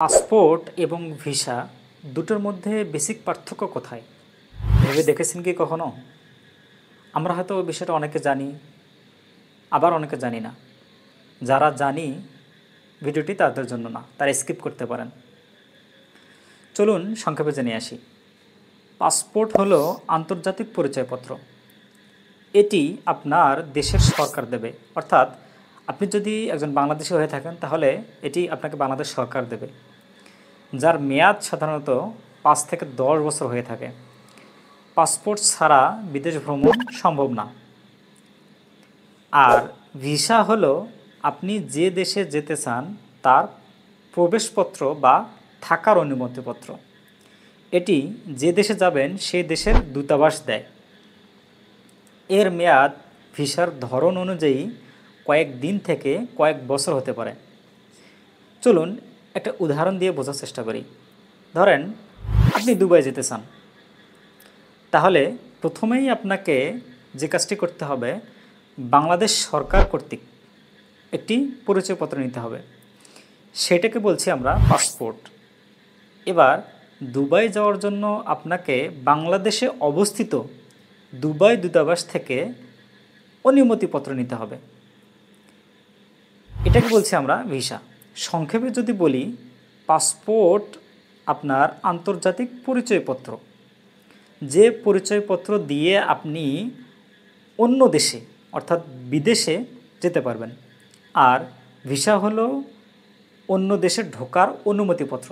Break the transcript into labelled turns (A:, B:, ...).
A: Passport এবং visa দুটোর মধ্যে বেসিক পার্থক্য কোথায় ভেবে দেখেছেন কি কখনো? আমরা হয়তো বিষয়টা অনেকে জানি, আবার অনেকে জানি না। যারা জানি ভিডিওটি তাদের জন্য না, তারা স্কিপ করতে পারেন। চলুন সংক্ষেপে জেনে আসি। পাসপোর্ট হলো আন্তর্জাতিক পরিচয়পত্র। এটি আপনার দেশের সরকার দেবে, অর্থাৎ আপনি যদি একজন বাংলাদেশি হয়ে থাকেন তাহলে এটি আপনাকে বাংলাদেশ সরকার দেবে, যার মেয়াদ সাধারণত 5 থেকে 10 বছর হয়ে থাকে। পাসপোর্ট ছাড়া বিদেশ ভ্রমণ সম্ভব না। আর ভিসা হলো আপনি যে দেশে যেতে চান তার প্রবেশপত্র বা থাকার অনুমতিপত্র। এটি যে দেশে যাবেন সেই দেশের দূতাবাস দেয়। এর মেয়াদ ভিসার ধরন অনুযায়ী কয়েক দিন থেকে কয়েক বছর হতে পারে। চলুন একটা উদাহরণ দিয়ে বোঝার চেষ্টা করি। ধরেন আপনি দুবাই যেতে চান, তাহলে প্রথমেই আপনাকে যে কাজটি করতে হবে, বাংলাদেশ সরকার কর্তৃক একটি পরিচয়পত্র নিতে হবে। সেটাকে বলছি আমরা পাসপোর্ট। এবার দুবাই যাওয়ার জন্য আপনাকে বাংলাদেশে অবস্থিত দুবাই দূতাবাস থেকে অনুমতিপত্র নিতে হবে। এটাকে বলছি আমরা ভিসা। সংক্ষেপে যদি বলি, পাসপোর্ট আপনার আন্তর্জাতিক পরিচয়পত্র, যে পরিচয়পত্র দিয়ে আপনি অন্য দেশে অর্থাৎ বিদেশে যেতে পারবেন। আর ভিসা হলো অন্য দেশে ঢোকার অনুমতিপত্র।